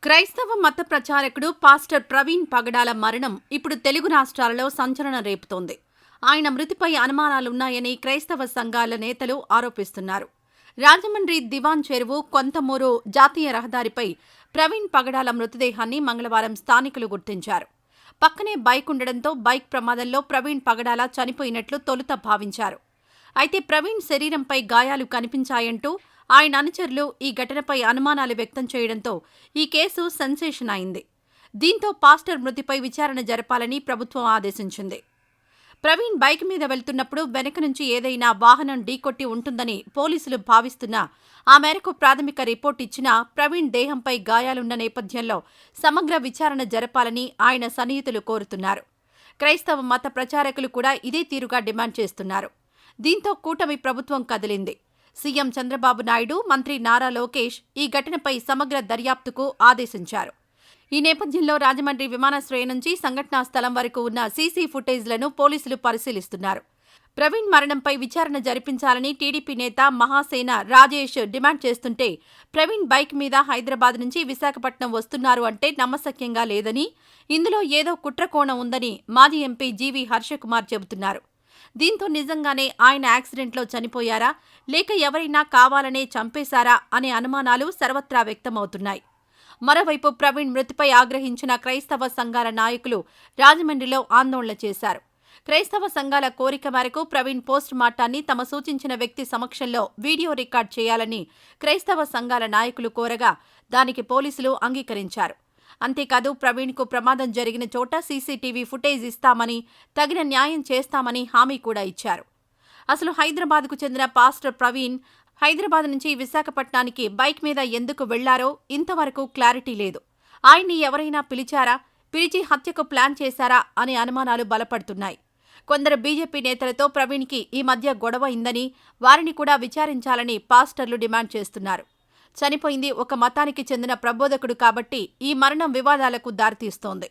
క్రైస్తవ మత ప్రచారకుడు పాస్టర్ ప్రవీణ్ పగడాల మరణం ఇప్పుడు తెలుగు రాష్ట్రాలలో సంచలనం రేపుతోంది. ఆయన మృతిపై అనుమానాలున్నాయని క్రైస్తవ సంఘాల నేతలు ఆరోపిస్తున్నారు. రాజమండ్రి దివాన్ చెరువు కొంతమూరు జాతీయ రహదారిపై ప్రవీణ్ పగడాల మృతదేహాన్ని మంగళవారం స్థానికులు గుర్తించారు. పక్కనే బైక్ ఉండడంతో బైక్ ప్రమాదంలో ప్రవీణ్ పగడాల చనిపోయినట్లు తొలుత భావించారు. అయితే ప్రవీణ్ శరీరంపై గాయాలు కనిపించాయంటూ ఆయన అనుచరులు ఈ ఘటనపై అనుమానాలు వ్యక్తం చేయడంతో ఈ కేసు సెన్సేషన్ అయింది. దీంతో పాస్టర్ మృతిపై విచారణ జరపాలని ప్రభుత్వం ఆదేశించింది. ప్రవీణ్ బైక్ మీద వెళ్తున్నప్పుడు వెనక నుంచి ఏదైనా వాహనం ఢీకొట్టి ఉంటుందని పోలీసులు భావిస్తున్నా ఆ మేరకు ప్రాథమిక రిపోర్ట్ ఇచ్చినా ప్రవీణ్ దేహంపై గాయాలున్న నేపథ్యంలో సమగ్ర విచారణ జరపాలని ఆయన సన్నిహితులు కోరుతున్నారు. క్రైస్తవ మత ప్రచారకులు కూడా ఇదే తీరుగా డిమాండ్ చేస్తున్నారు. దీంతో కూటమి ప్రభుత్వం కదిలింది. సీఎం చంద్రబాబు నాయుడు, మంత్రి నారా లోకేష్ ఈ ఘటనపై సమగ్ర దర్యాప్తుకు ఆదేశించారు. ఈ నేపథ్యంలో రాజమండ్రి విమానాశ్రయం నుంచి సంఘటనా స్థలం వరకు ఉన్న సీసీ ఫుటేజ్లను పోలీసులు పరిశీలిస్తున్నారు. ప్రవీణ్ మరణంపై విచారణ జరిపించాలని టీడీపీ నేత మహాసేన రాజేష్ డిమాండ్ చేస్తుంటే, ప్రవీణ్ బైక్ మీద హైదరాబాద్ నుంచి విశాఖపట్నం వస్తున్నారు అంటే నమ్మశక్యంగా లేదని, ఇందులో ఏదో కుట్రకోణం ఉందని మాజీ ఎంపీ జీవీ హర్షకుమార్ చెబుతున్నారు. దీంతో నిజంగానే ఆయన యాక్సిడెంట్లో చనిపోయారా, లేక ఎవరైనా కావాలనే చంపేశారా అనే అనుమానాలు సర్వత్రా వ్యక్తమవుతున్నాయి. మరోవైపు ప్రవీణ్ మృతిపై ఆగ్రహించిన క్రైస్తవ సంఘాల నాయకులు రాజమండ్రిలో ఆందోళన చేశారు. క్రైస్తవ సంఘాల కోరిక మేరకు ప్రవీణ్ పోస్ట్ మార్టాన్ని తమ సూచించిన వ్యక్తి సమక్షంలో వీడియో రికార్డ్ చేయాలని క్రైస్తవ సంఘాల నాయకులు కోరగా దానికి పోలీసులు అంగీకరించారు. అంతేకాదు ప్రవీణ్కు ప్రమాదం జరిగిన చోట సీసీటీవీ ఫుటేజ్ ఇస్తామని, తగిన న్యాయం చేస్తామని హామీ కూడా ఇచ్చారు. అసలు హైదరాబాద్కు చెందిన పాస్టర్ ప్రవీణ్ హైదరాబాద్ నుంచి విశాఖపట్నానికి బైక్ మీద ఎందుకు వెళ్లారో ఇంతవరకు క్లారిటీ లేదు. ఆయన్ని ఎవరైనా పిలిచారా, పిలిచి హత్యకు ప్లాన్ చేశారా అనే అనుమానాలు బలపడుతున్నాయి. కొందరు బీజేపీ నేతలతో ప్రవీణ్కి ఈ మధ్య గొడవ అయిందని, వారిని కూడా విచారించాలని పాస్టర్లు డిమాండ్ చేస్తున్నారు. చనిపోయింది ఒక మతానికి చెందిన ప్రబోధకుడు కాబట్టి ఈ మరణం వివాదాలకు దారితీస్తోంది.